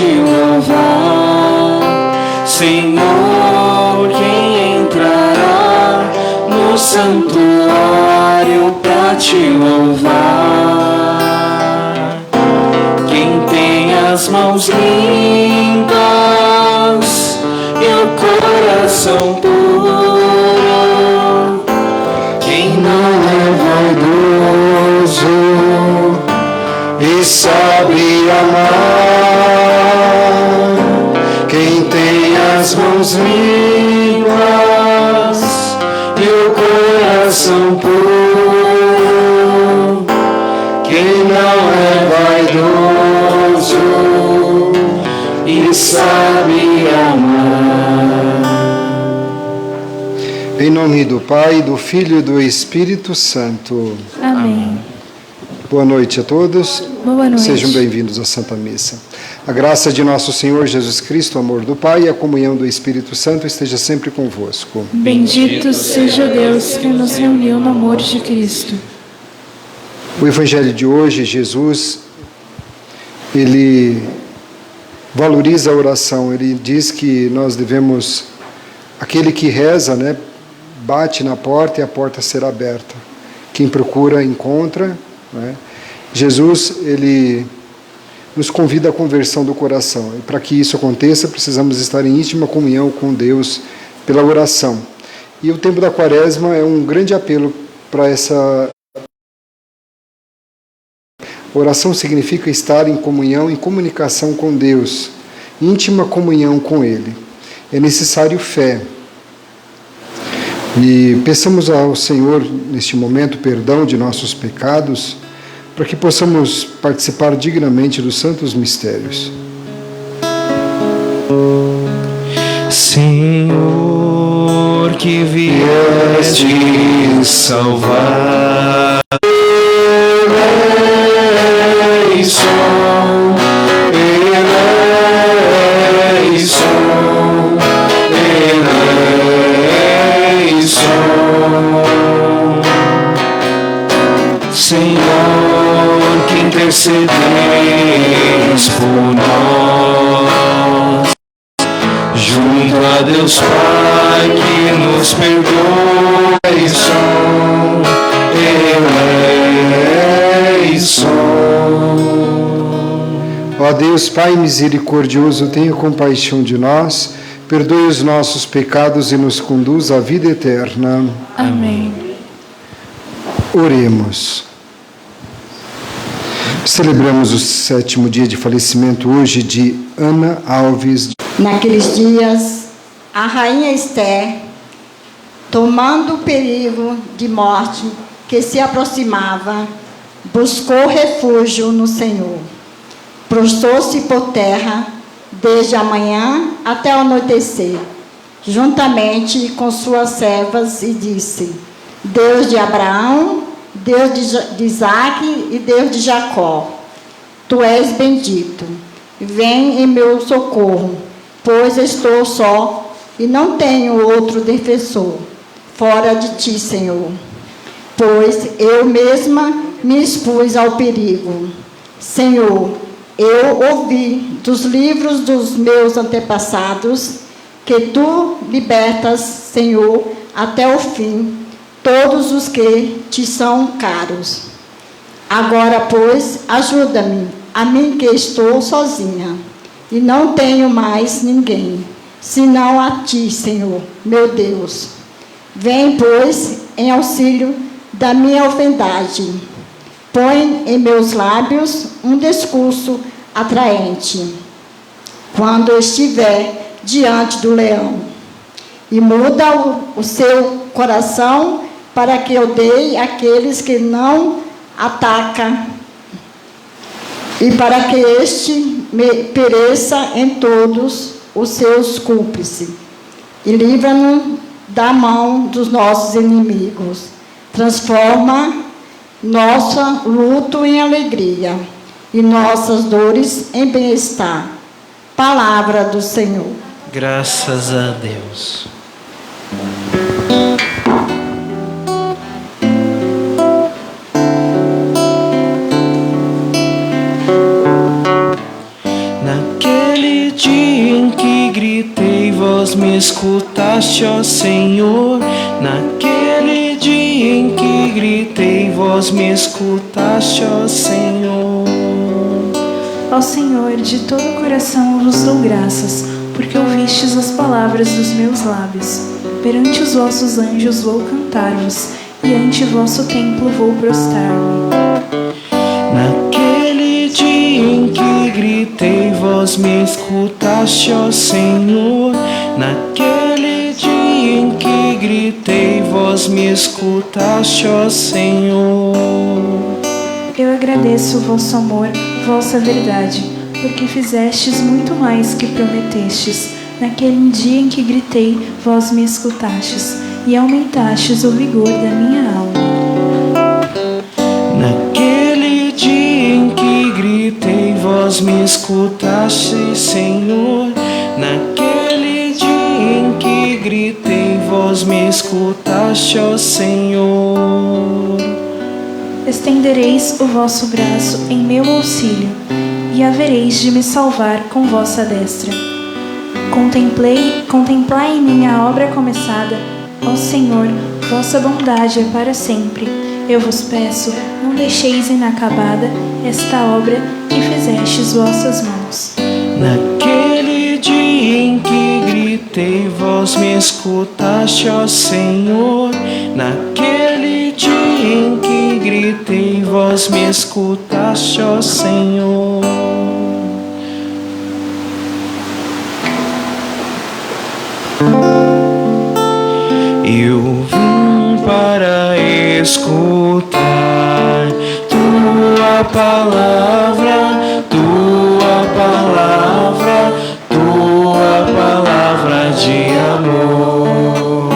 te louvar. Senhor, quem entrará no santuário pra te louvar? Quem tem as mãos limpas e o coração puro, quem não é vaidoso e sabe amar, quem tem as mãos limpas e o coração puro, quem não é vaidoso e sabe amar. Em nome do Pai, do Filho e do Espírito Santo. Amém. Boa noite a todos. Boa noite. Sejam bem-vindos à Santa Missa. A graça de nosso Senhor Jesus Cristo, o amor do Pai e a comunhão do Espírito Santo esteja sempre convosco. Bendito seja Deus que nos reuniu no amor de Cristo. O Evangelho de hoje, Jesus, ele valoriza a oração. Ele diz que nós devemos, aquele que reza, bate na porta e a porta será aberta. Quem procura, encontra. Jesus, ele nos convida à conversão do coração. E para que isso aconteça, precisamos estar em íntima comunhão com Deus pela oração. E o tempo da Quaresma é um grande apelo para essa. Oração significa estar em comunhão, em comunicação com Deus, íntima comunhão com Ele. É necessário fé. E peçamos ao Senhor, neste momento, perdão de nossos pecados, para que possamos participar dignamente dos santos mistérios. Senhor, que vieste salvar, Senhor, que intercedeis por nós, junto a Deus Pai que nos perdoa e som, Ó Deus Pai misericordioso, tenha compaixão de nós, perdoe os nossos pecados e nos conduz à vida eterna. Amém. Oremos. Celebramos o 7º dia de falecimento hoje de Ana Alves. Naqueles dias, a rainha Esther, tomando o perigo de morte que se aproximava, buscou refúgio no Senhor. Prostrou-se por terra desde a manhã até o anoitecer, juntamente com suas servas, e disse: Deus de Abraão, Deus de Isaque e Deus de Jacó, Tu és bendito. Vem em meu socorro, pois estou só e não tenho outro defensor fora de Ti, Senhor. Pois eu mesma me expus ao perigo. Senhor, eu ouvi dos livros dos meus antepassados que Tu libertas, Senhor, até o fim, todos os que Te são caros. Agora, pois, ajuda-me, a mim que estou sozinha, e não tenho mais ninguém, senão a Ti, Senhor, meu Deus. Vem, pois, em auxílio da minha ofendade. Põe em meus lábios um discurso atraente, quando eu estiver diante do leão. E muda o seu coração para que odeie aqueles que não atacam, e para que este pereça em todos os seus cúmplices. E livra-nos da mão dos nossos inimigos. Transforma nosso luto em alegria e nossas dores em bem-estar. Palavra do Senhor. Graças a Deus. Naquele Naquele dia em que gritei, vós me escutaste, ó Senhor. Naquele dia em que gritei, vós me escutaste, ó Senhor. Ó Senhor, de todo o coração eu vos dou graças, porque ouvistes as palavras dos meus lábios. Perante os vossos anjos vou cantar-vos, e ante vosso templo vou prostrar-me. Naquele dia em que gritei, vós me escutaste, ó Senhor. Naquele dia em que gritei, vós me escutaste, ó Senhor. Eu agradeço o vosso amor, vossa verdade, porque fizestes muito mais que prometestes. Naquele dia em que gritei, vós me escutastes, e aumentastes o vigor da minha alma. Naquele dia em que gritei, vós me escutaste, Senhor. Naquele dia em que gritei, vós me escutaste, ó Senhor. Estendereis o vosso braço em meu auxílio, e havereis de me salvar com vossa destra. Contemplai em mim a obra começada, ó Senhor, vossa bondade é para sempre. Eu vos peço, não deixeis inacabada esta obra que fizestes vossas mãos. Naquele dia em que gritei, vós me escutaste, ó Senhor. Naquele dia em que gritei, vós me escutaste, ó Senhor. Eu vim para escutar tua palavra, tua palavra, tua palavra de amor.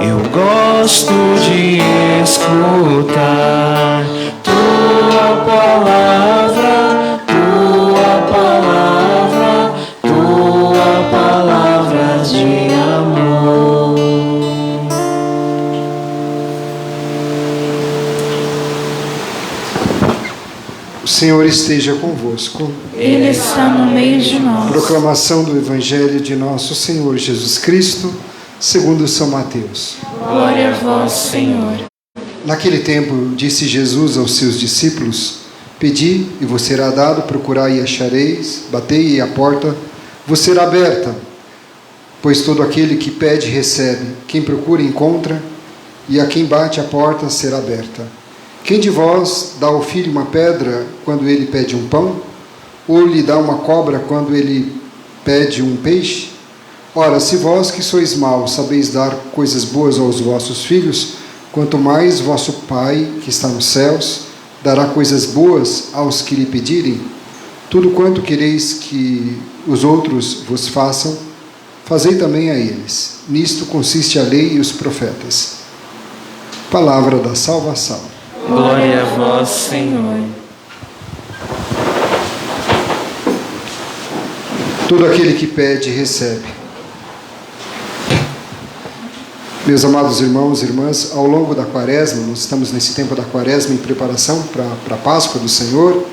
Eu gosto de escutar tua palavra, tua palavra, tua palavra de amor. O Senhor esteja convosco. Ele está no meio de nós. Proclamação do Evangelho de nosso Senhor Jesus Cristo, segundo São Mateus. Glória a vós, Senhor. Naquele tempo, disse Jesus aos seus discípulos: Pedi e vos será dado, procurai e achareis, batei e a porta vos será aberta. Pois todo aquele que pede, recebe, quem procura, encontra, e a quem bate a porta será aberta. Quem de vós dá ao filho uma pedra quando ele pede um pão? Ou lhe dá uma cobra quando ele pede um peixe? Ora, se vós que sois maus sabeis dar coisas boas aos vossos filhos, quanto mais vosso Pai, que está nos céus, dará coisas boas aos que lhe pedirem. Tudo quanto quereis que os outros vos façam, fazei também a eles. Nisto consiste a lei e os profetas. Palavra da salvação. Glória a vós, Senhor. Todo aquele que pede, recebe. Meus amados irmãos e irmãs, ao longo da Quaresma, nós estamos nesse tempo da Quaresma em preparação para a Páscoa do Senhor,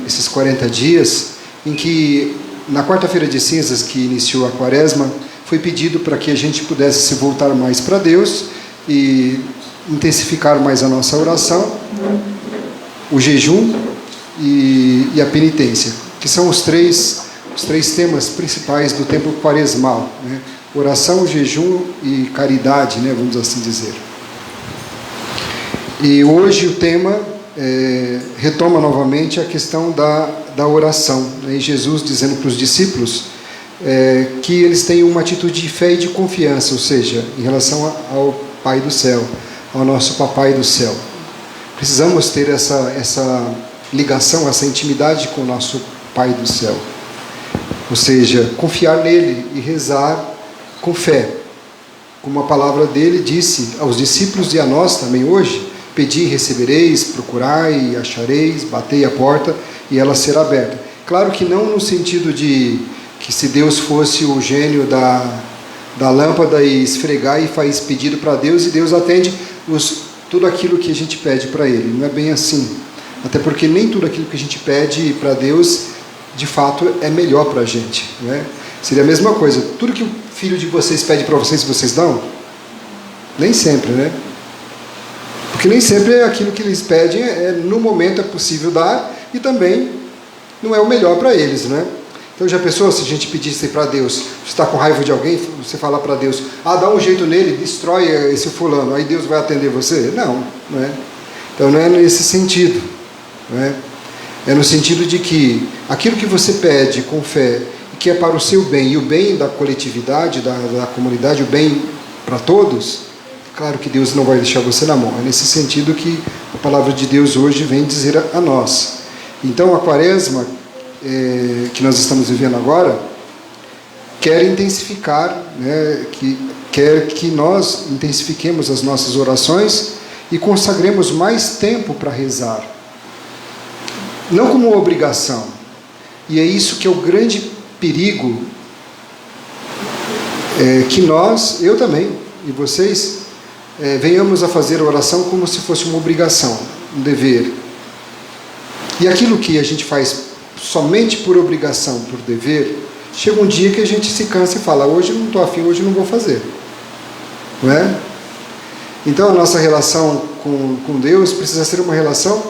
esses 40 dias, em que, na quarta-feira de cinzas que iniciou a Quaresma, foi pedido para que a gente pudesse se voltar mais para Deus e intensificar mais a nossa oração, o jejum e a penitência, que são os três temas principais do tempo quaresmal, né? Oração, jejum e caridade, né? Vamos assim dizer. E hoje o tema retoma novamente a questão da oração, né? E Jesus dizendo para os discípulos que eles tenham uma atitude de fé e de confiança, ou seja, em relação ao Pai do céu, ao nosso Papai do céu. Precisamos ter essa ligação, essa intimidade com o nosso Pai do céu. Ou seja, confiar nele e rezar com fé. Como a palavra dele disse aos discípulos e a nós também hoje: pedi e recebereis, procurai e achareis, batei a porta e ela será aberta. Claro que não no sentido de que se Deus fosse o gênio da lâmpada e esfregar e faz pedido para Deus e Deus atende tudo aquilo que a gente pede para Ele. Não é bem assim. Até porque nem tudo aquilo que a gente pede para Deus de fato é melhor para a gente, né? Seria a mesma coisa. Tudo que o filho de vocês pede para vocês, vocês dão? Nem sempre, né? Porque nem sempre aquilo que eles pedem no momento é possível dar e também não é o melhor para eles, né? Então já pensou se a gente pedisse para Deus, você está com raiva de alguém, você falar para Deus, dá um jeito nele, destrói esse fulano, aí Deus vai atender você? Não, não é? Então não é nesse sentido, não é? É no sentido de que aquilo que você pede com fé, que é para o seu bem e o bem da coletividade, da comunidade, o bem para todos, claro que Deus não vai deixar você na mão. É nesse sentido que a palavra de Deus hoje vem dizer a nós. Então a quaresma que nós estamos vivendo agora quer intensificar, né, quer que nós intensifiquemos as nossas orações e consagremos mais tempo para rezar. Não como uma obrigação. E é isso que é o grande perigo, que nós, eu também, e vocês, venhamos a fazer a oração como se fosse uma obrigação, um dever. E aquilo que a gente faz somente por obrigação, por dever, chega um dia que a gente se cansa e fala, hoje eu não estou afim, hoje eu não vou fazer. Não é? Então a nossa relação com Deus precisa ser uma relação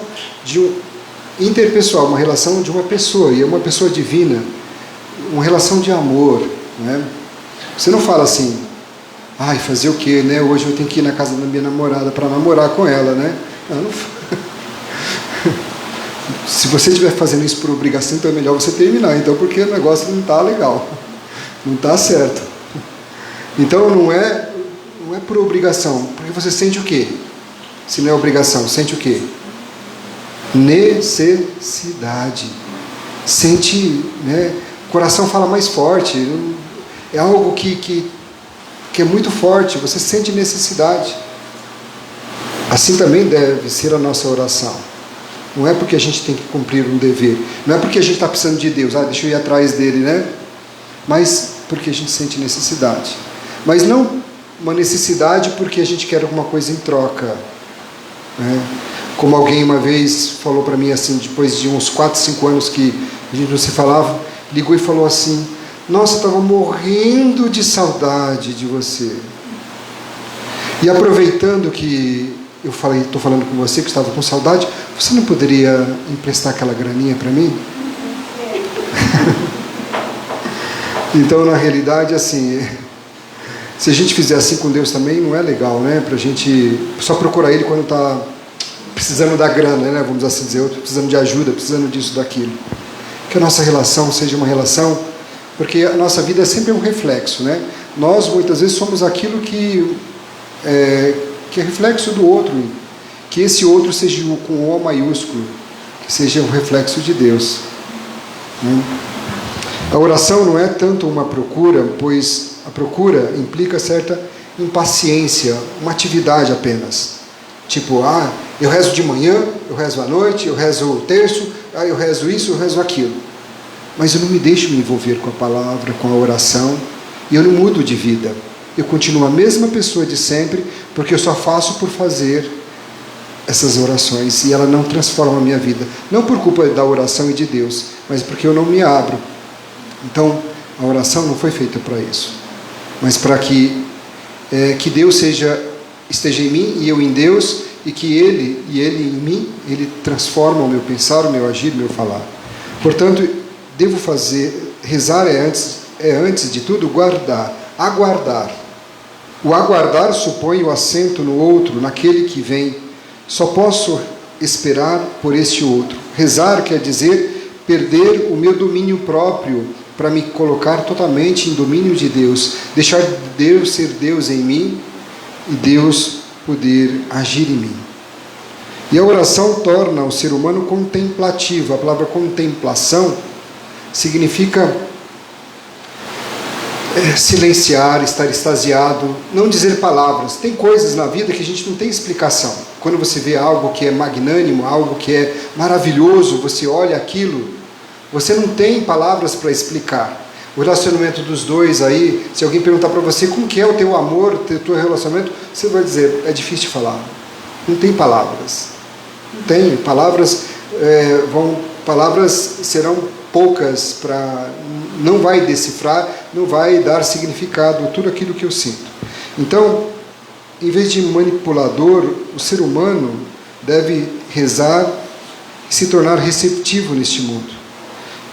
interpessoal, uma relação de uma pessoa, e é uma pessoa divina, uma relação de amor, né? Você não fala assim, fazer o quê, né? Hoje eu tenho que ir na casa da minha namorada para namorar com ela, né? Não. Se você estiver fazendo isso por obrigação, então é melhor você terminar, então, porque o negócio não está legal, não está certo. Então não é por obrigação, porque você sente o quê? Se não é obrigação, sente o quê? Necessidade. Sente, né? O coração fala mais forte, é algo que é muito forte, você sente necessidade. Assim também deve ser a nossa oração. Não é porque a gente tem que cumprir um dever, não é porque a gente está precisando de Deus, deixa eu ir atrás dele, né? Mas porque a gente sente necessidade. Mas não uma necessidade porque a gente quer alguma coisa em troca, né? Como alguém uma vez falou para mim assim, depois de uns 4, 5 anos que a gente não se falava, ligou e falou assim, nossa, eu estava morrendo de saudade de você. E aproveitando que eu estou falando com você que estava com saudade, você não poderia emprestar aquela graninha para mim? Então, na realidade, assim, se a gente fizer assim com Deus também, não é legal, né? Para a gente só procurar Ele quando está precisando da grana, né? Vamos assim dizer, outro precisando de ajuda, precisando disso, daquilo. Que a nossa relação seja uma relação, porque a nossa vida é sempre um reflexo, né? Nós, muitas vezes, somos aquilo que é reflexo do outro, que esse outro seja com O maiúsculo, que seja um reflexo de Deus, né? A oração não é tanto uma procura, pois a procura implica certa impaciência, uma atividade apenas. Tipo, eu rezo de manhã, eu rezo à noite, eu rezo o terço, eu rezo isso, eu rezo aquilo. Mas eu não me deixo me envolver com a palavra, com a oração, e eu não mudo de vida. Eu continuo a mesma pessoa de sempre, porque eu só faço por fazer essas orações, e ela não transforma a minha vida. Não por culpa da oração e de Deus, mas porque eu não me abro. Então, a oração não foi feita para isso, mas para que Deus esteja em mim e eu em Deus, e que Ele em mim, Ele transforma o meu pensar, o meu agir, o meu falar. Portanto, devo rezar antes de tudo, aguardar. O aguardar supõe o assento no outro, naquele que vem. Só posso esperar por este outro. Rezar quer dizer perder o meu domínio próprio para me colocar totalmente em domínio de Deus. Deixar Deus ser Deus em mim e Deus poder agir em mim. E a oração torna o ser humano contemplativo. A palavra contemplação significa silenciar, estar extasiado, não dizer palavras. Tem coisas na vida que a gente não tem explicação. Quando você vê algo que é magnânimo, algo que é maravilhoso, você olha aquilo, você não tem palavras para explicar. O relacionamento dos dois aí, se alguém perguntar para você como que é o teu amor, o teu relacionamento, você vai dizer, é difícil de falar. Não tem palavras. Não tem. Palavras serão poucas, não vai decifrar, não vai dar significado a tudo aquilo que eu sinto. Então, em vez de manipulador, o ser humano deve rezar e se tornar receptivo neste mundo.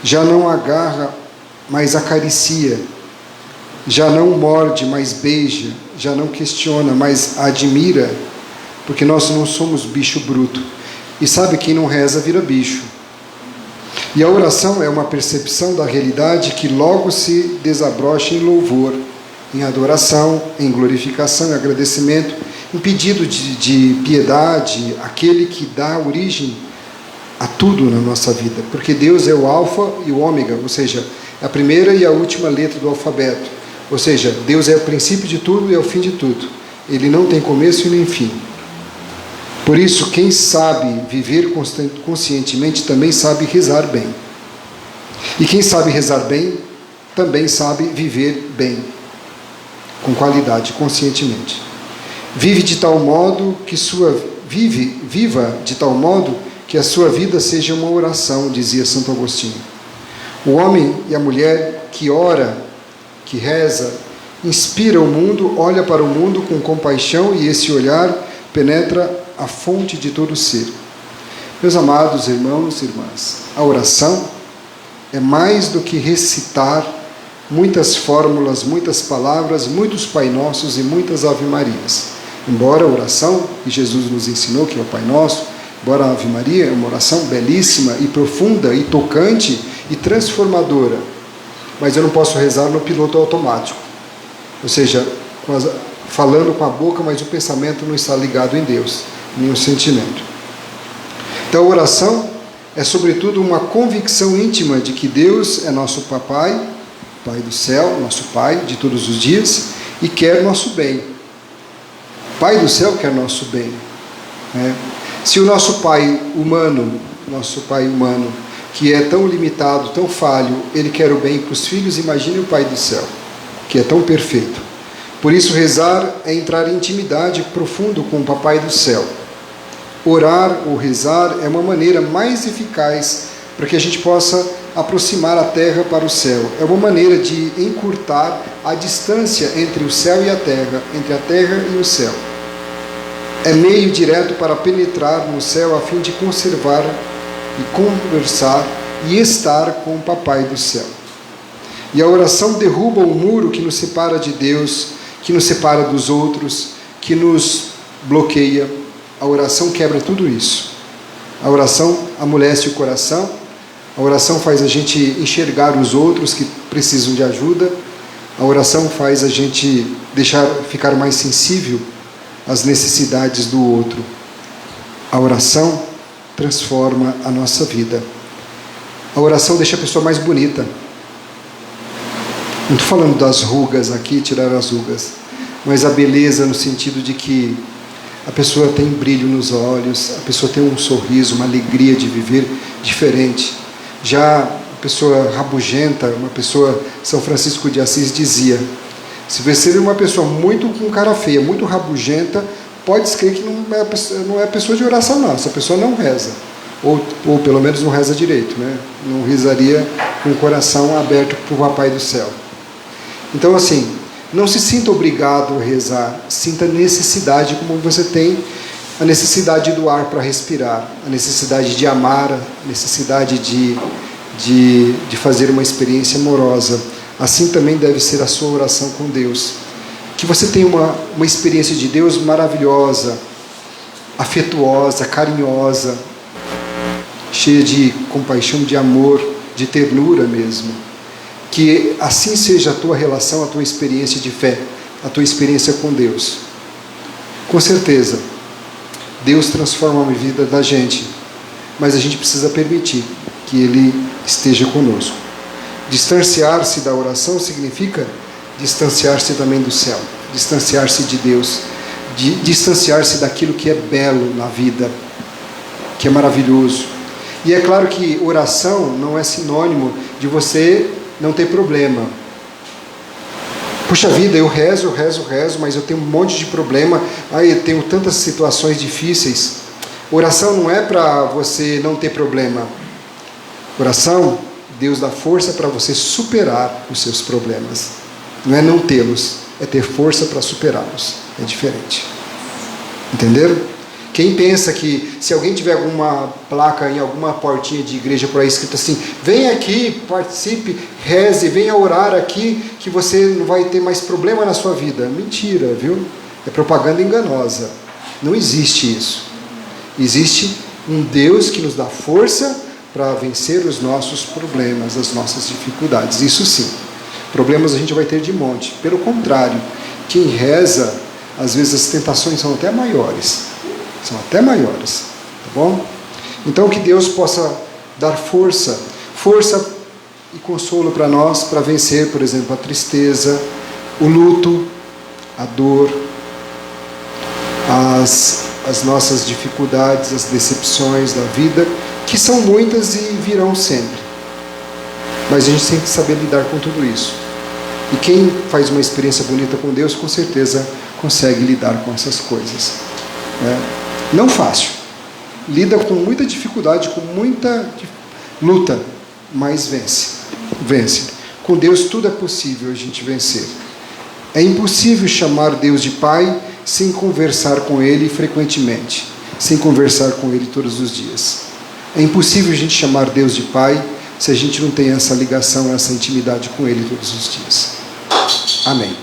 Já não agarra, mas acaricia. Já não morde, mas beija. Já não questiona, mas admira. Porque nós não somos bicho bruto. E sabe, quem não reza vira bicho. E a oração é uma percepção da realidade que logo se desabrocha em louvor, em adoração, em glorificação e agradecimento, em pedido de piedade, aquele que dá origem a tudo na nossa vida. Porque Deus é o alfa e o ômega, ou seja, a primeira e a última letra do alfabeto. Ou seja, Deus é o princípio de tudo e é o fim de tudo. Ele não tem começo e nem fim. Por isso, quem sabe viver conscientemente também sabe rezar bem. E quem sabe rezar bem, também sabe viver bem, com qualidade, conscientemente. Viva de tal modo que a sua vida seja uma oração, dizia Santo Agostinho. O homem e a mulher que ora, que reza, inspira o mundo, olha para o mundo com compaixão e esse olhar penetra a fonte de todo ser. Meus amados irmãos e irmãs, a oração é mais do que recitar muitas fórmulas, muitas palavras, muitos Pai Nossos e muitas Ave Marias. Embora a oração que Jesus nos ensinou, que é o Pai Nosso, embora a Ave Maria é uma oração belíssima e profunda e tocante e transformadora, mas eu não posso rezar no piloto automático, ou seja, falando com a boca, mas o pensamento não está ligado em Deus, nem o sentimento. Então a oração é sobretudo uma convicção íntima de que Deus é nosso papai, Pai do céu, nosso Pai de todos os dias, e quer nosso bem. Pai do céu quer nosso bem. Se o nosso Pai humano, que é tão limitado, tão falho, ele quer o bem para os filhos, imagine o Pai do céu, que é tão perfeito. Por isso, rezar é entrar em intimidade profundo com o Papai do céu. Orar ou rezar é uma maneira mais eficaz para que a gente possa aproximar a terra para o céu. É uma maneira de encurtar a distância entre o céu e a terra, entre a terra e o céu. É meio direto para penetrar no céu a fim de conservar e conversar e estar com o Papai do céu. E a oração derruba o muro que nos separa de Deus, que nos separa dos outros, que nos bloqueia. A oração quebra tudo isso. A oração amolece o coração. A oração faz a gente enxergar os outros que precisam de ajuda. A oração faz a gente ficar mais sensível às necessidades do outro. A oração transforma a nossa vida. A oração deixa a pessoa mais bonita. Não estou falando das rugas aqui, tirar as rugas, mas a beleza no sentido de que a pessoa tem brilho nos olhos, a pessoa tem um sorriso, uma alegria de viver diferente. Já a pessoa rabugenta, uma pessoa, São Francisco de Assis dizia, se você vê uma pessoa muito com cara feia, muito rabugenta, pode escrever que não é pessoa de oração não, essa pessoa não reza, ou pelo menos não reza direito, né? Não rezaria com o coração aberto para o Papai do céu. Então assim, não se sinta obrigado a rezar, sinta necessidade, como você tem a necessidade do ar para respirar, a necessidade de amar, a necessidade de fazer uma experiência amorosa. Assim também deve ser a sua oração com Deus. Que você tenha uma experiência de Deus maravilhosa, afetuosa, carinhosa, cheia de compaixão, de amor, de ternura mesmo. Que assim seja a tua relação, a tua experiência de fé, a tua experiência com Deus. Com certeza, Deus transforma a vida da gente, mas a gente precisa permitir que Ele esteja conosco. Distanciar-se da oração significa distanciar-se também do céu, distanciar-se de Deus, distanciar-se daquilo que é belo na vida, que é maravilhoso. E é claro que oração não é sinônimo de você não ter problema. Puxa vida, eu rezo, mas eu tenho um monte de problema, eu tenho tantas situações difíceis. Oração não é para você não ter problema. Oração Deus dá força para você superar os seus problemas. Não é não tê-los, é ter força para superá-los. É diferente. Entenderam? Quem pensa que se alguém tiver alguma placa em alguma portinha de igreja por aí escrito assim, vem aqui, participe, reze, venha orar aqui, que você não vai ter mais problema na sua vida. Mentira, viu? É propaganda enganosa. Não existe isso. Existe um Deus que nos dá força para vencer os nossos problemas, as nossas dificuldades. Isso sim. Problemas a gente vai ter de monte. Pelo contrário, quem reza, às vezes as tentações são até maiores. São até maiores. Tá bom? Então que Deus possa dar força e consolo para nós, para vencer, por exemplo, a tristeza, o luto, a dor, as nossas dificuldades, as decepções da vida, que são muitas e virão sempre. Mas a gente tem que saber lidar com tudo isso. E quem faz uma experiência bonita com Deus, com certeza consegue lidar com essas coisas. Não fácil. Lida com muita dificuldade, com muita luta, mas vence. Vence. Com Deus tudo é possível a gente vencer. É impossível chamar Deus de Pai sem conversar com Ele frequentemente, sem conversar com Ele todos os dias. É impossível a gente chamar Deus de Pai se a gente não tem essa ligação, essa intimidade com Ele todos os dias. Amém.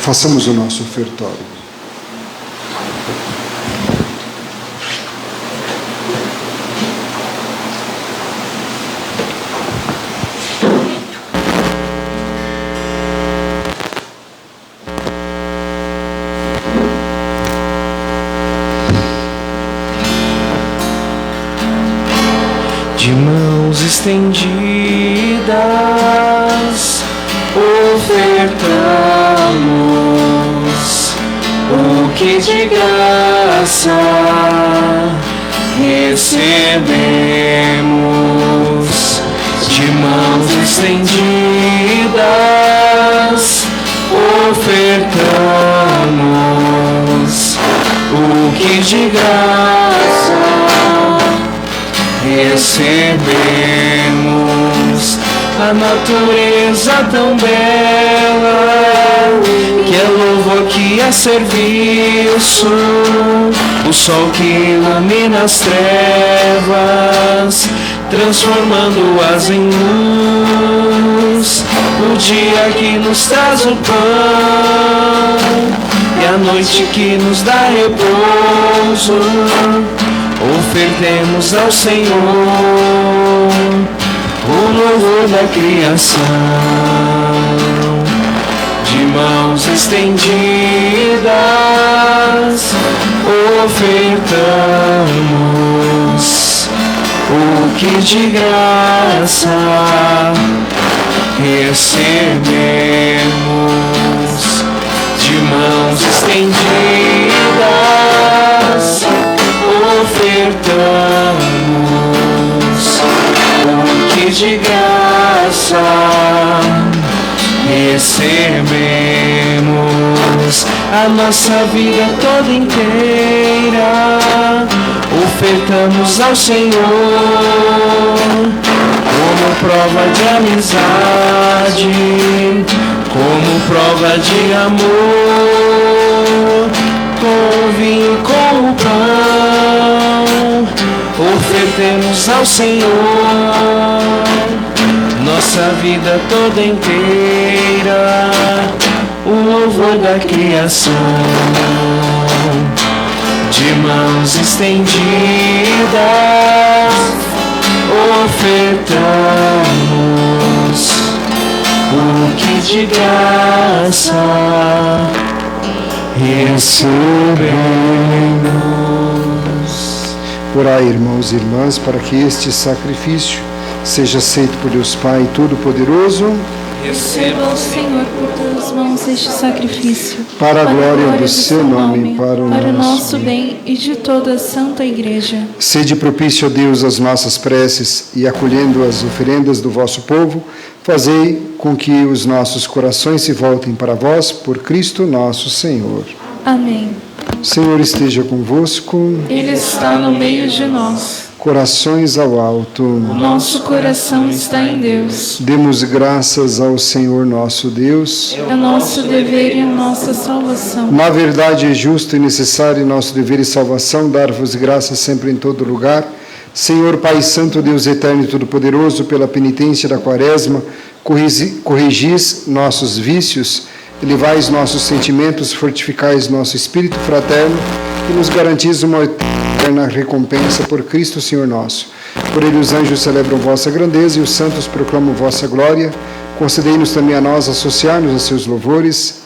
Façamos o nosso ofertório. De mãos estendidas, ofertamos o que de graça recebemos. De mãos estendidas, ofertamos o que de graça recebemos. A natureza tão bela, que é louvor, que é serviço, o sol que ilumina as trevas, transformando-as em luz, o dia que nos traz o pão e a noite que nos dá repouso. Ofertemos ao Senhor o louvor da criação. De mãos estendidas, ofertamos o que de graça recebemos. De mãos estendidas, ofertamos o que de graça recebemos. A nossa vida toda inteira ofertamos ao Senhor, como prova de amizade, como prova de amor, com o vinho e com o pão, ofertemos ao Senhor nossa vida toda inteira, o louvor da criação. De mãos estendidas, ofertamos o que de graça recebemos. Orai, irmãos e irmãs, para que este sacrifício seja aceito por Deus Pai Todo-Poderoso. Receba o Senhor por tuas mãos este sacrifício, para a glória do seu nome, para o nosso bem e de toda a Santa Igreja. Sede propício, ó Deus, às nossas preces e, acolhendo as oferendas do vosso povo, fazei com que os nossos corações se voltem para vós, por Cristo nosso Senhor. Amém. O Senhor esteja convosco. Ele está no meio de nós. corações ao alto. O nosso coração está em Deus. Demos graças ao Senhor nosso Deus. É o nosso dever e a nossa salvação. Na verdade é justo e necessário nosso dever e salvação dar-vos graças sempre em todo lugar. Senhor Pai Santo, Deus eterno e todo-poderoso, pela penitência da quaresma, corrigis nossos vícios, elevais nossos sentimentos, fortificais nosso espírito fraterno e nos garantis uma eterna recompensa por Cristo Senhor nosso. Por ele os anjos celebram vossa grandeza e os santos proclamam vossa glória. Concedei-nos também a nós associar-nos a seus louvores,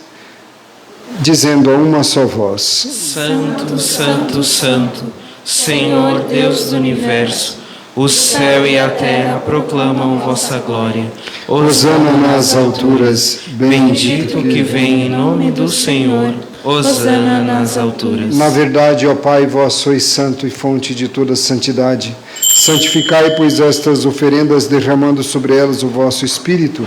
dizendo a uma só voz: Santo, Santo, Santo, Senhor Deus do universo, o céu e a terra proclamam vossa glória. Hosana nas alturas, Bendito que vem em nome do Senhor. Hosana nas alturas. Na verdade, ó Pai, vós sois santo e fonte de toda santidade. Santificai, pois, estas oferendas, derramando sobre elas o vosso Espírito,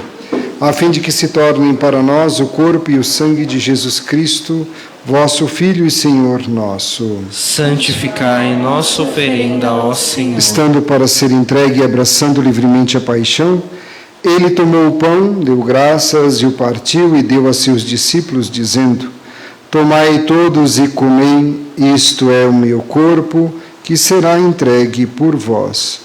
a fim de que se tornem para nós o corpo e o sangue de Jesus Cristo, vosso Filho e Senhor nosso. Santificai nossa oferenda, ó Senhor. Estando para ser entregue e abraçando livremente a paixão, ele tomou o pão, deu graças e o partiu e deu a seus discípulos, dizendo: Tomai todos e comei, isto é o meu corpo, que será entregue por vós.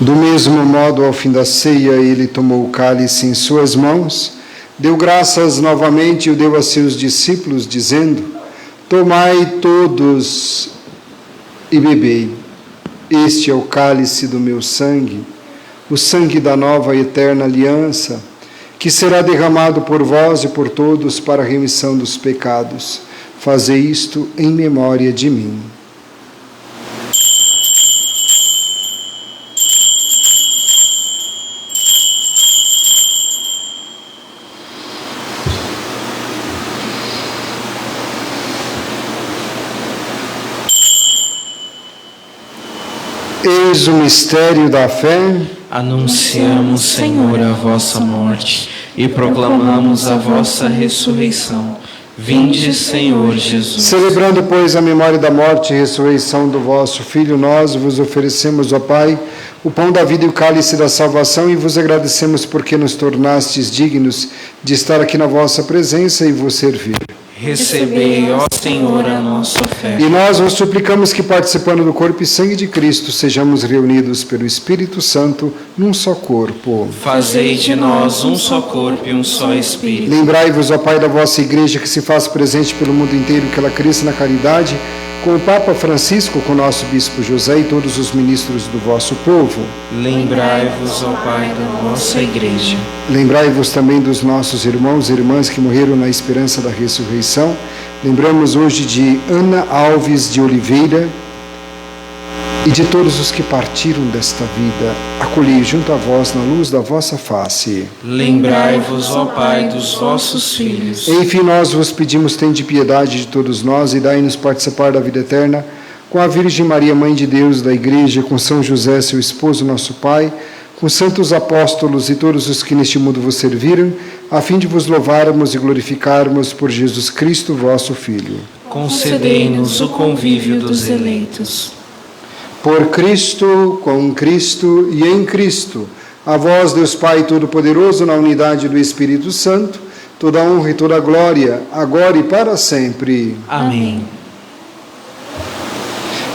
Do mesmo modo, ao fim da ceia, ele tomou o cálice em suas mãos, deu graças novamente e o deu a seus discípulos, dizendo: Tomai todos e bebei. Este é o cálice do meu sangue, o sangue da nova e eterna aliança, que será derramado por vós e por todos para a remissão dos pecados. Fazei isto em memória de mim. Eis o mistério da fé. Anunciamos, Senhor, a vossa morte e proclamamos a vossa ressurreição. Vinde, Senhor Jesus. Celebrando, pois, a memória da morte e ressurreição do vosso Filho, nós vos oferecemos, ó Pai, o pão da vida e o cálice da salvação, e vos agradecemos porque nos tornastes dignos de estar aqui na vossa presença e vos servir. Recebei, ó Senhor, a nossa oferta. E nós vos suplicamos que, participando do corpo e sangue de Cristo, sejamos reunidos pelo Espírito Santo num só corpo. Fazei de nós um só corpo e um só Espírito. Lembrai-vos, ó Pai, da vossa Igreja, que se faz presente pelo mundo inteiro, que ela cresça na caridade, com o Papa Francisco, com o nosso Bispo José e todos os ministros do vosso povo. Lembrai-vos, ó Pai, da vossa Igreja. Lembrai-vos também dos nossos irmãos e irmãs que morreram na esperança da ressurreição. Lembramos hoje de Ana Alves de Oliveira e de todos os que partiram desta vida. Acolhei junto a vós na luz da vossa face. Lembrai-vos, ó Pai, dos vossos filhos. Enfim, nós vos pedimos, tende piedade de todos nós e dai-nos participar da vida eterna com a Virgem Maria, Mãe de Deus, da Igreja, com São José, seu esposo, nosso Pai, com santos apóstolos e todos os que neste mundo vos serviram, a fim de vos louvarmos e glorificarmos por Jesus Cristo, vosso Filho. Concedei-nos o convívio dos eleitos. Por Cristo, com Cristo e em Cristo, a vós, Deus Pai Todo-Poderoso, na unidade do Espírito Santo, toda honra e toda glória, agora e para sempre. Amém.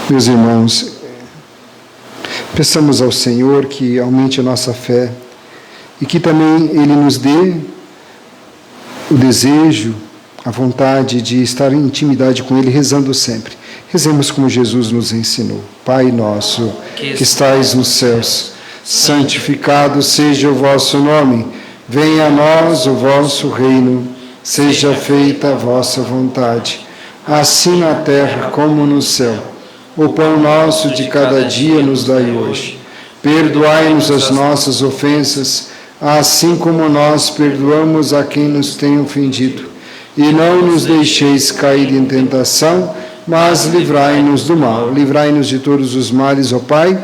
Meus irmãos, peçamos ao Senhor que aumente a nossa fé e que também Ele nos dê o desejo, a vontade de estar em intimidade com Ele, rezando sempre. Rezemos como Jesus nos ensinou. Pai nosso, que estais nos céus, santificado seja o vosso nome. Venha a nós o vosso reino. Seja feita a vossa vontade, assim na terra como no céu. O pão nosso de cada dia nos dai hoje. Perdoai-nos as nossas ofensas, assim como nós perdoamos a quem nos tem ofendido. E não nos deixeis cair em tentação, mas livrai-nos do mal. Livrai-nos de todos os males, ó Pai,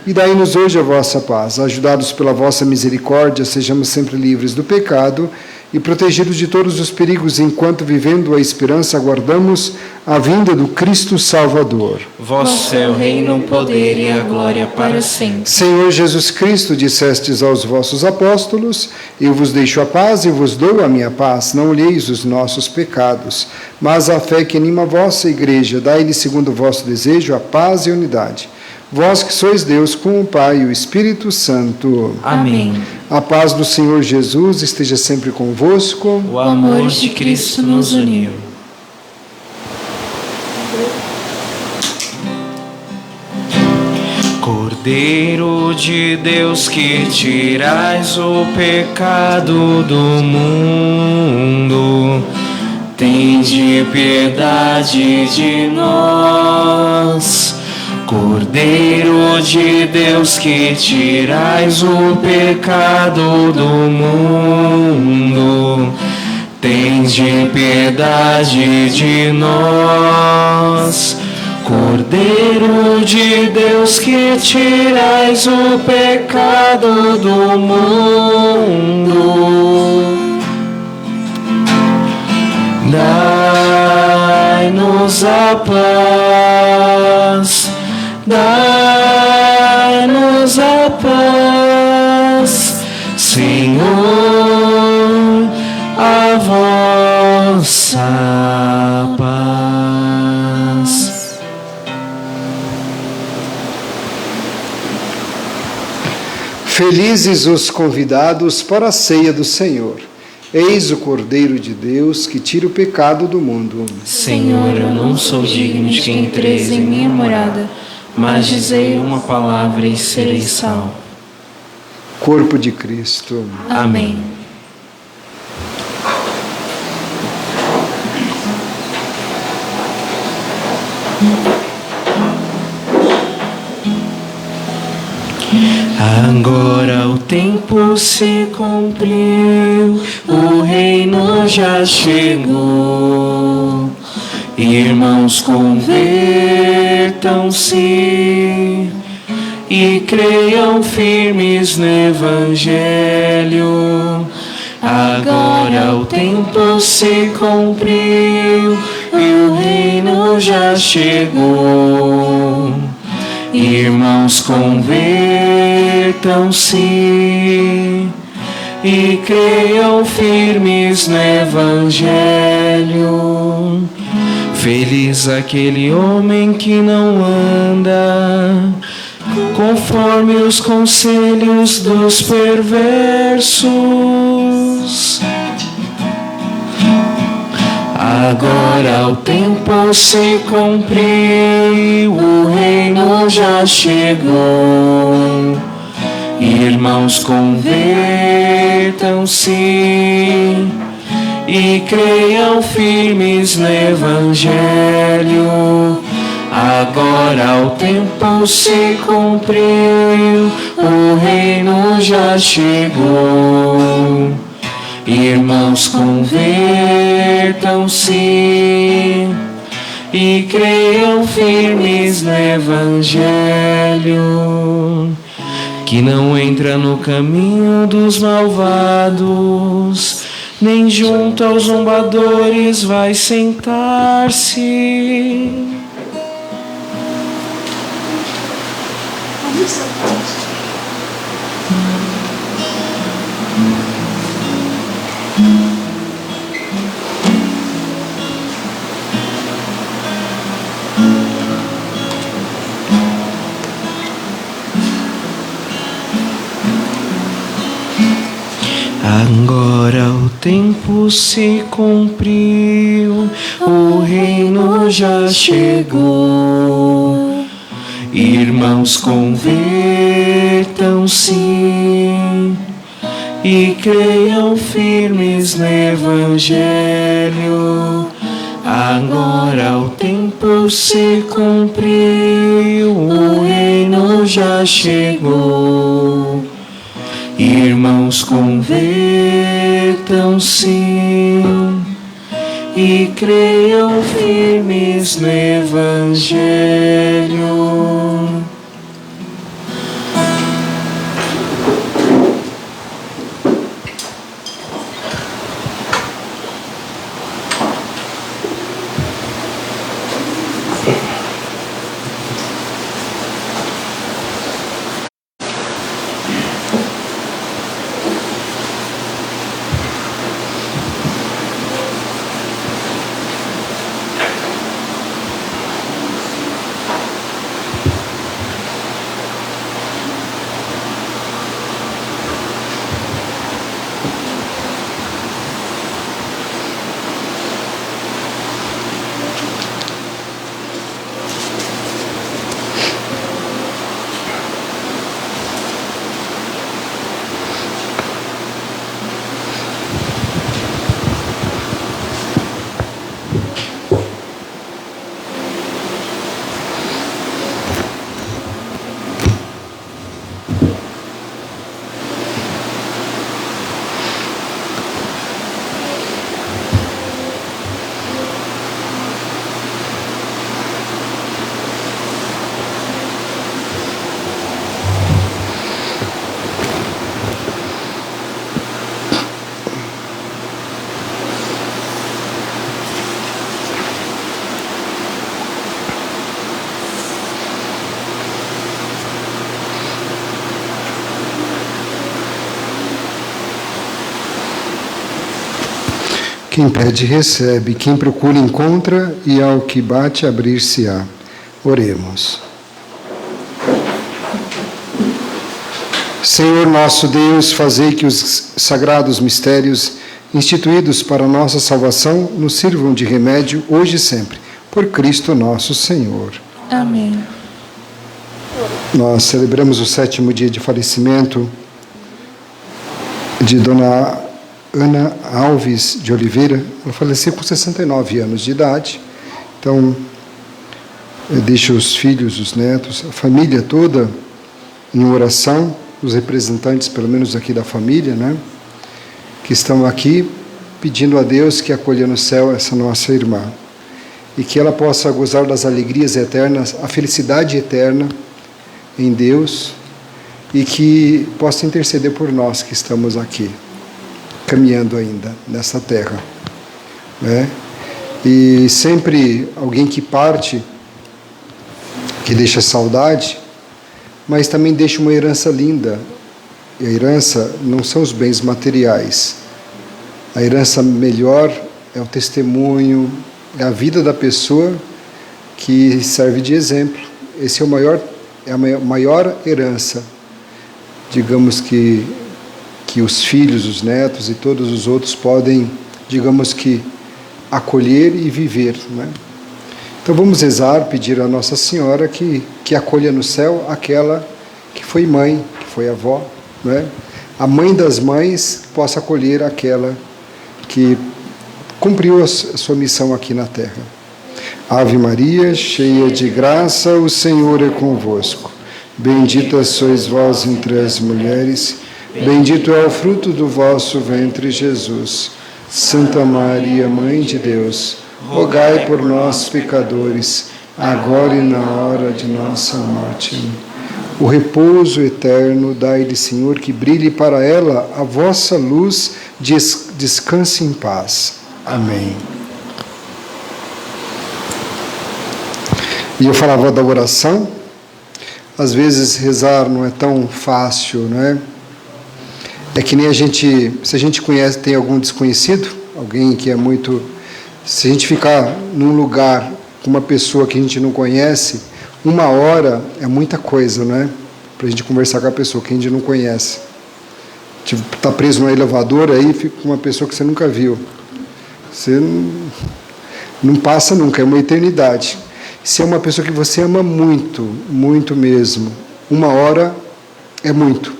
E dai-nos hoje a vossa paz. Ajudados pela vossa misericórdia, sejamos sempre livres do pecado e protegidos de todos os perigos, enquanto, vivendo a esperança, aguardamos a vinda do Cristo Salvador. Vosso é o reino, o poder e a glória para sempre. Senhor Jesus Cristo, dissestes aos vossos apóstolos: eu vos deixo a paz e vos dou a minha paz. Não olheis os nossos pecados, mas a fé que anima a vossa igreja. Dai-lhe, segundo o vosso desejo, a paz e a unidade. Vós que sois Deus, com o Pai e o Espírito Santo. Amém. A paz do Senhor Jesus esteja sempre convosco. O amor de Cristo nos uniu. Cordeiro de Deus, que tirais o pecado do mundo, tende piedade de nós. Cordeiro de Deus, que tirais o pecado do mundo, tende piedade de nós. Cordeiro de Deus, que tirais o pecado do mundo, dai-nos a paz. Dai-nos a paz, Senhor, a vossa paz. Felizes os convidados para a ceia do Senhor. Eis o Cordeiro de Deus, que tira o pecado do mundo. Senhor, eu não sou digno de que entreis em minha morada, mas dizei uma palavra e serei salvo. Corpo de Cristo. Amém. Agora o tempo se cumpriu, o reino já chegou. Irmãos, convertam-se e creiam firmes no Evangelho. Agora o tempo se cumpriu e o reino já chegou. Irmãos, convertam-se e creiam firmes no Evangelho. Feliz aquele homem que não anda conforme os conselhos dos perversos. Agora o tempo se cumpriu, o reino já chegou. Irmãos, convertam-se e creiam firmes no Evangelho. Agora o tempo se cumpriu, o reino já chegou. Irmãos, convertam-se e creiam firmes no Evangelho, que não entra no caminho dos malvados, nem junto aos zombadores vai sentar-se. Agora o tempo se cumpriu, o reino já chegou. Irmãos, convertam-se e creiam firmes no Evangelho. Agora o tempo se cumpriu, o reino já chegou. Irmãos, convertam-se e creiam firmes no Evangelho. Quem pede, recebe. Quem procura, encontra. E ao que bate, abrir-se-á. Oremos. Senhor nosso Deus, fazei que os sagrados mistérios instituídos para a nossa salvação nos sirvam de remédio hoje e sempre. Por Cristo nosso Senhor. Amém. Nós celebramos o 7º dia de falecimento de Dona Ana Alves de Oliveira. Ela faleceu com 69 anos de idade. Então, eu deixo os filhos, os netos, a família toda em oração, os representantes, pelo menos aqui da família, né, que estão aqui pedindo a Deus que acolha no céu essa nossa irmã e que ela possa gozar das alegrias eternas, a felicidade eterna em Deus e que possa interceder por nós que estamos aqui, caminhando ainda nessa terra, né? E sempre alguém que parte, que deixa saudade, mas também deixa uma herança linda. E a herança não são os bens materiais. A herança melhor é o testemunho, é a vida da pessoa que serve de exemplo. Esse é a maior herança, digamos que os filhos, os netos e todos os outros podem, digamos que, acolher e viver, né? Então vamos rezar, pedir a Nossa Senhora que acolha no céu aquela que foi mãe, que foi avó, né? A mãe das mães possa acolher aquela que cumpriu a sua missão aqui na terra. Ave Maria, cheia de graça, o Senhor é convosco. Bendita sois vós entre as mulheres, bendito é o fruto do vosso ventre, Jesus. Santa Maria, Mãe de Deus, rogai por nós, pecadores, agora e na hora de nossa morte. O repouso eterno dai-lhe, Senhor, que brilhe para ela a vossa luz, descanse em paz. Amém. E eu falava da oração, às vezes rezar não é tão fácil, não é? É que nem se a gente conhece, tem algum desconhecido, alguém que é muito... Se a gente ficar num lugar com uma pessoa que a gente não conhece, 1 hora é muita coisa, não é? Para a gente conversar com a pessoa que a gente não conhece. Tipo, tá preso no elevador, aí fica com uma pessoa que você nunca viu. Você não passa nunca, é uma eternidade. Se é uma pessoa que você ama muito, muito mesmo, 1 hora é muito.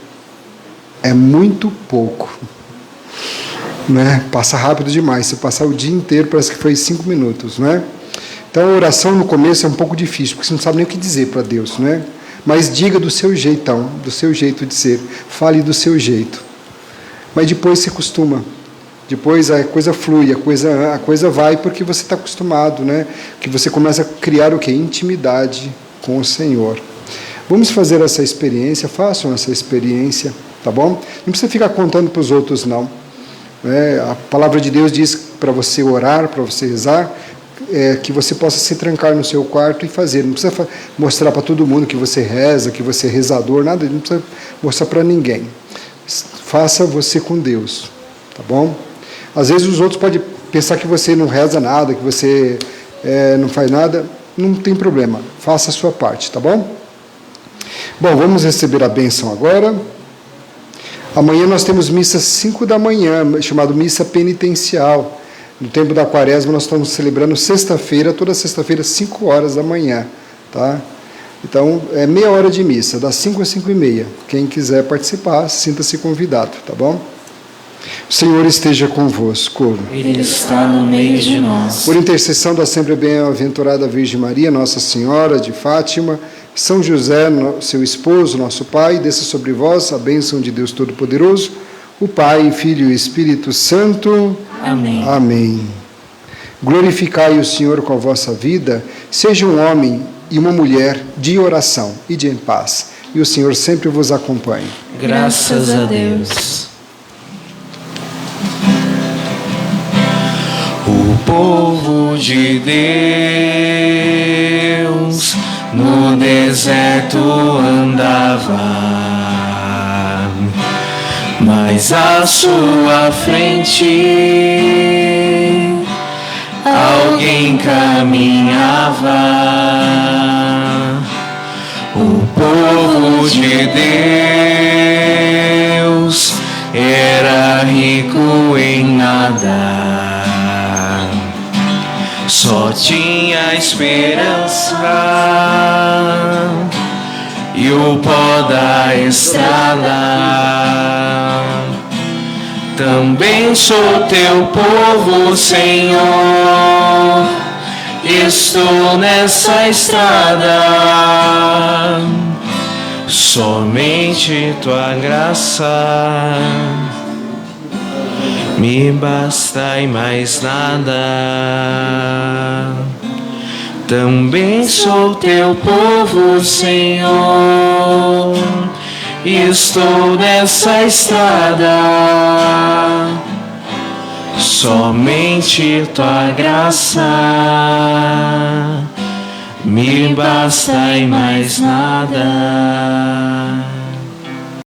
É muito pouco. Né? Passa rápido demais. Se passar o dia inteiro, parece que foi 5 minutos, né? Então a oração no começo é um pouco difícil, porque você não sabe nem o que dizer para Deus, né? Mas diga do seu jeitão, do seu jeito de ser, fale do seu jeito. Mas depois se acostuma, depois a coisa flui, a coisa vai porque você está acostumado, né? Que você começa a criar o quê? Intimidade com o Senhor. Vamos fazer essa experiência, façam essa experiência, tá bom? Não precisa ficar contando para os outros, não. A palavra de Deus diz para você orar, para você rezar, que você possa se trancar no seu quarto e fazer. Não precisa mostrar para todo mundo que você reza, que você é rezador, nada, não precisa mostrar para ninguém. Faça você com Deus, tá bom? Às vezes os outros podem pensar que você não reza nada, que você não faz nada, não tem problema, faça a sua parte, tá bom? Bom, vamos receber a bênção agora. Amanhã nós temos missa às 5 da manhã, chamada missa penitencial. No tempo da quaresma nós estamos celebrando sexta-feira, toda sexta-feira, 5 horas da manhã. Tá? Então, é meia hora de missa, das 5 às 5h30. Quem quiser participar, sinta-se convidado, tá bom? O Senhor esteja convosco. Ele está no meio de nós. Por intercessão da sempre bem-aventurada Virgem Maria, Nossa Senhora de Fátima, São José, seu esposo, nosso Pai, desça sobre vós a bênção de Deus Todo-Poderoso, o Pai, Filho e Espírito Santo. Amém. Amém. Glorificai o Senhor com a vossa vida, seja um homem e uma mulher de oração e de em paz, e o Senhor sempre vos acompanhe. Graças a Deus. O povo de Deus no deserto andava, mas à sua frente caminhava. O povo de Deus era rico em nada, só tinha esperança e o pó da estrada. Também sou teu povo, Senhor, estou nessa estrada, somente tua graça me basta e mais nada. Também sou teu povo, Senhor, estou nessa estrada, somente tua graça me basta e mais nada.